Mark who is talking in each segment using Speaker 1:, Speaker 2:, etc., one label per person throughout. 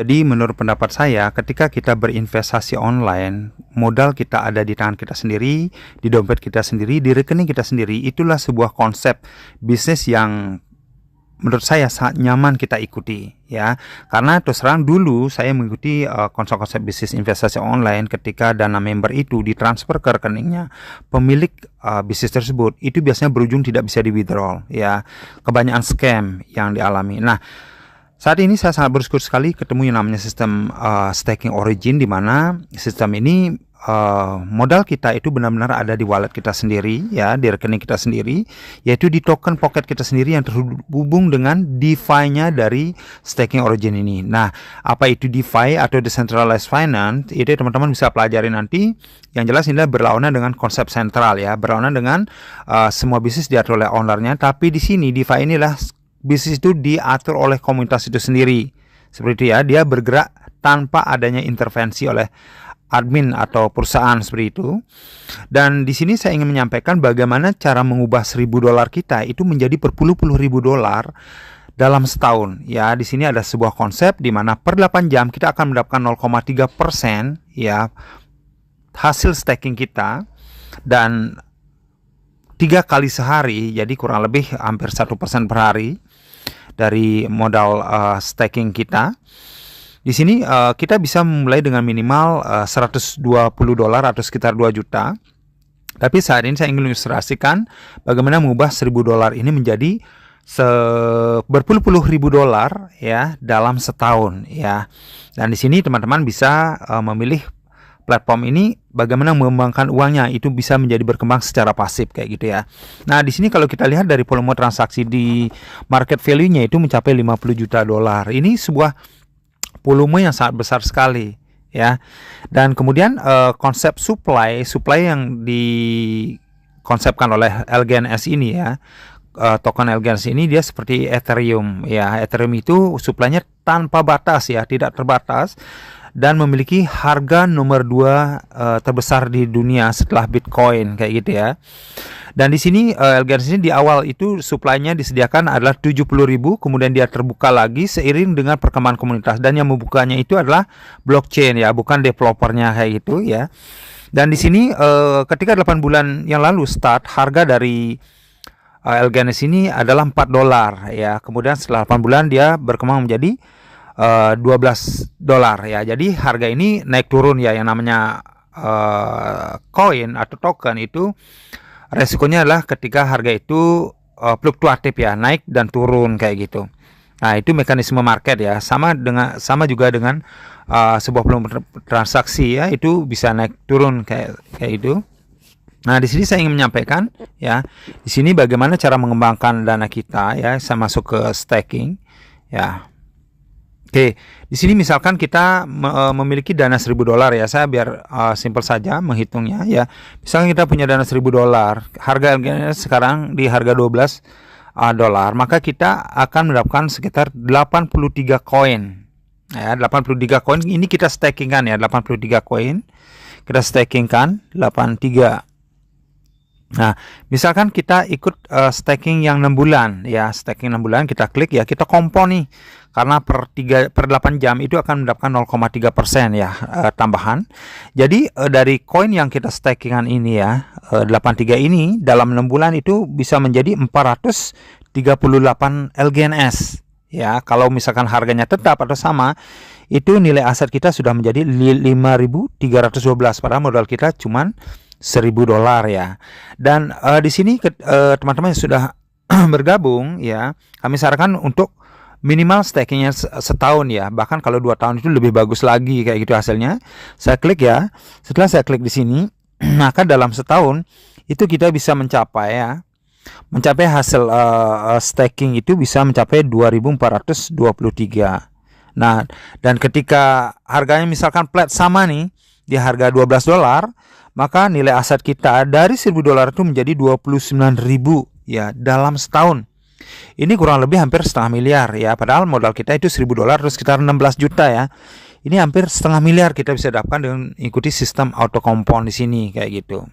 Speaker 1: Jadi menurut pendapat saya, ketika kita berinvestasi online, modal kita ada di tangan kita sendiri, di dompet kita sendiri, di rekening kita sendiri. Itulah sebuah konsep bisnis yang menurut saya sangat nyaman kita ikuti, ya. Karena terus terang dulu saya mengikuti konsep-konsep bisnis investasi online ketika dana member itu ditransfer ke rekeningnya pemilik bisnis tersebut, itu biasanya berujung tidak bisa di-withdraw, ya. Kebanyakan scam yang dialami. Nah, saat ini saya sangat bersyukur sekali ketemu yang namanya sistem staking origin, di mana sistem ini modal kita itu benar-benar ada di wallet kita sendiri, ya, di rekening kita sendiri, yaitu di token pocket kita sendiri yang terhubung dengan DeFi-nya dari staking origin ini. Nah, apa itu DeFi atau Decentralized Finance? Itu teman-teman bisa pelajari nanti. Yang jelas ini berlawanan dengan konsep sentral, ya, berlawanan dengan semua bisnis diatur oleh ownernya. Tapi di sini DeFi inilah bisnis itu diatur oleh komunitas itu sendiri. Seperti itu, ya, dia bergerak tanpa adanya intervensi oleh admin atau perusahaan seperti itu. Dan di sini saya ingin menyampaikan bagaimana cara mengubah $1.000 kita itu menjadi berpuluh-puluh ribu dolar dalam setahun. Ya, di sini ada sebuah konsep di mana per 8 jam kita akan mendapatkan 0,3%, ya, hasil staking kita, dan 3 kali sehari, jadi kurang lebih hampir 1% per hari dari modal staking kita. Di sini kita bisa memulai dengan minimal $120 atau sekitar 2 juta. Tapi saat ini saya ingin mengilustrasikan bagaimana mengubah $1.000 ini menjadi berpuluh-puluh ribu dolar, ya, dalam setahun, ya. Dan di sini teman-teman bisa memilih platform ini bagaimana mengembangkan uangnya, itu bisa menjadi berkembang secara pasif kayak gitu, ya. Nah, di sini kalau kita lihat dari volume transaksi di market value-nya itu mencapai $50 juta. Ini sebuah volume yang sangat besar sekali, ya. Dan kemudian konsep supply yang dikonsepkan oleh LGNS ini, ya, token LGNS ini dia seperti Ethereum, ya. Ethereum itu supply-nya tanpa batas, ya, tidak terbatas, dan memiliki harga nomor 2 terbesar di dunia setelah Bitcoin kayak gitu, ya. Dan di sini LGNS ini di awal itu supply-nya disediakan adalah 70.000, kemudian dia terbuka lagi seiring dengan perkembangan komunitas, dan yang membukanya itu adalah blockchain, ya, bukan developernya kayak gitu, ya. Dan di sini ketika 8 bulan yang lalu start, harga dari LGNS ini adalah $4, ya. Kemudian setelah 8 bulan dia berkembang menjadi $12, ya. Jadi harga ini naik turun, ya. Yang namanya koin atau token itu resikonya adalah ketika harga itu fluktuatif, ya, naik dan turun kayak gitu. Nah, itu mekanisme market, ya. Sama juga dengan sebuah volume transaksi, ya, itu bisa naik turun kayak itu. Nah, di sini saya ingin menyampaikan, ya, di sini bagaimana cara mengembangkan dana kita, ya. Saya masuk ke staking, ya. Oke, di sini misalkan kita memiliki dana $1.000, ya. Saya biar simpel saja menghitungnya, ya. Misalkan kita punya dana $1.000, harga sekarang di harga $12, maka kita akan mendapatkan sekitar 83 koin. Ya, 83 koin ini kita stakingkan, ya, 83 koin. Kita stakingkan 83. Nah, misalkan kita ikut staking yang 6 bulan, ya, staking 6 bulan, kita klik, ya, kita kompon nih. Karena per 8 jam itu akan mendapatkan 0,3%, ya, tambahan. Jadi dari koin yang kita stakingan ini, ya, 83 ini dalam 6 bulan itu bisa menjadi 438 LGNS, ya. Kalau misalkan harganya tetap atau sama, itu nilai aset kita sudah menjadi 5.312, padahal modal kita cuman $1.000, ya. Dan di sini teman-teman yang sudah bergabung, ya, kami sarankan untuk minimal stakingnya setahun, ya. Bahkan kalau 2 tahun itu lebih bagus lagi kayak gitu hasilnya. Saya klik, ya. Setelah saya klik di sini, maka dalam setahun itu kita bisa mencapai, ya, hasil staking itu bisa mencapai 2.423. Nah, dan ketika harganya misalkan flat sama nih di harga $12, maka nilai aset kita dari $1.000 itu menjadi 29.000, ya, dalam setahun. Ini kurang lebih hampir setengah miliar, ya. Padahal modal kita itu $1.000 terus sekitar 16 juta, ya. Ini hampir setengah miliar kita bisa dapatkan dengan ikuti sistem auto compound di sini kayak gitu.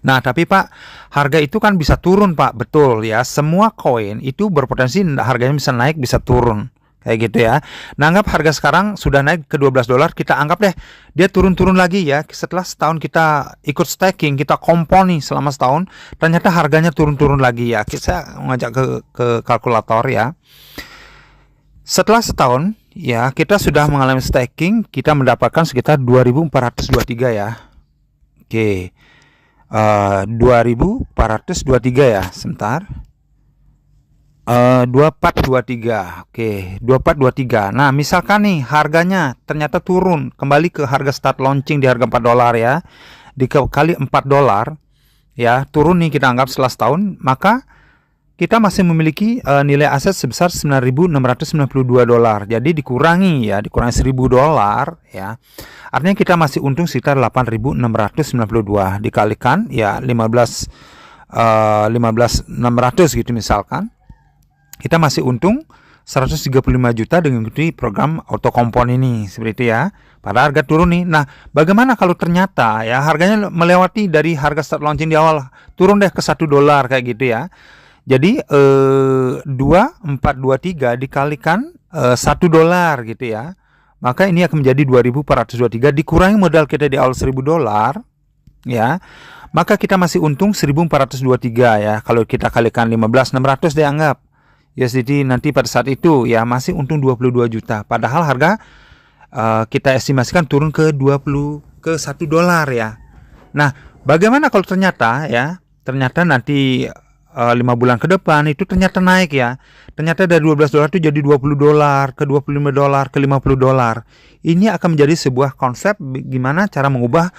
Speaker 1: Nah, tapi Pak, harga itu kan bisa turun, Pak. Betul, ya. Semua koin itu berpotensi harganya bisa naik, bisa turun kayak gitu ya. Nah, anggap harga sekarang sudah naik ke $12, kita anggap deh dia turun-turun lagi ya. Setelah setahun kita ikut staking, kita kompon nih selama setahun, ternyata harganya turun-turun lagi ya. Kita ngajak ke kalkulator ya. Setelah setahun ya, kita sudah mengalami staking, kita mendapatkan sekitar 2.423 ya. Oke. 2.423 ya, sebentar. 2423. Oke, 2423. Nah, misalkan nih harganya ternyata turun kembali ke harga start launching di harga $4 ya. Dikali $4 ya, turun nih kita anggap setelah setahun, maka kita masih memiliki nilai aset sebesar $9.692. Jadi dikurangi $1.000 ya. Artinya kita masih untung sekitar 8.692 dikalikan ya 15.600 gitu misalkan. Kita masih untung 135 juta dengan mengikuti program auto kompon ini, seperti itu ya. Pada harga turun nih. Nah, bagaimana kalau ternyata ya harganya melewati dari harga start launching di awal, turun deh ke $1 kayak gitu ya. Jadi 2423 dikalikan $1 gitu ya. Maka ini akan menjadi 2.423 dikurangi modal kita di awal $1.000 ya. Maka kita masih untung 1.423 ya. Kalau kita kalikan 15.600 dianggap. Ya, jadi nanti pada saat itu ya masih untung 22 juta. Padahal harga kita estimasikan turun ke $1 ya. Nah, bagaimana kalau ternyata nanti 5 bulan ke depan itu ternyata naik ya. Ternyata dari $12 itu jadi $20, ke $25, ke $50. Ini akan menjadi sebuah konsep gimana cara mengubah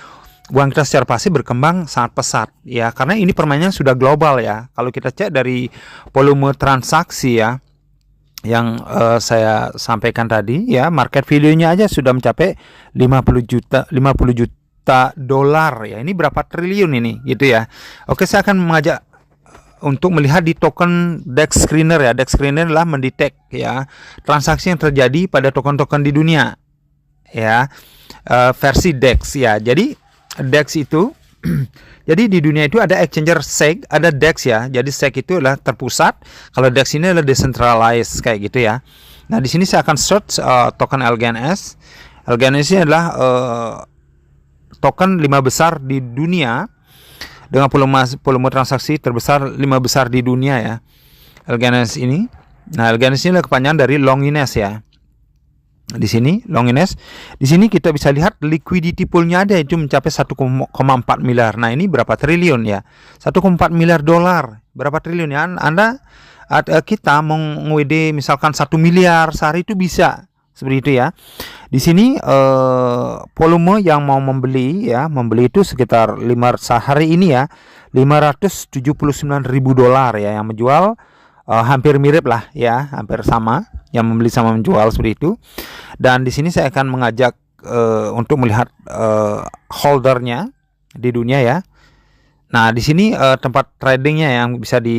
Speaker 1: uang kita secara pasif berkembang sangat pesat ya, karena ini permainan sudah global ya. Kalau kita cek dari volume transaksi ya yang saya sampaikan tadi ya, market value-nya aja sudah mencapai 50 juta dolar ya. Ini berapa triliun ini gitu ya. Oke, saya akan mengajak untuk melihat di token DEX Screener ya. DEX Screener adalah mendetek ya transaksi yang terjadi pada token-token di dunia ya, versi DEX ya. Jadi DEX itu jadi di dunia itu ada exchanger SEC, ada DEX ya. Jadi SEC itu adalah terpusat, kalau DEX ini adalah decentralized kayak gitu ya. Nah, di sini saya akan search token LGNS. LGNS ini adalah token 5 besar di dunia dengan volume transaksi terbesar 5 besar di dunia ya. LGNS ini. Nah, LGNS ini adalah kepanjangan dari Longinus ya. Di sini Longinus, di sini kita bisa lihat liquidity poolnya ada itu mencapai 1,4 miliar. Nah, ini berapa triliun ya? 1,4 miliar dolar. Berapa triliun ya? Kita mau nge-WD misalkan 1 miliar sehari itu bisa. Seperti itu ya. Di sini volume yang mau membeli itu sekitar sehari ini ya $579.000 ya, yang menjual hampir mirip lah ya, hampir sama, yang membeli sama menjual seperti itu. Dan di sini saya akan mengajak untuk melihat holdernya di dunia ya. Nah, di sini tempat tradingnya yang bisa di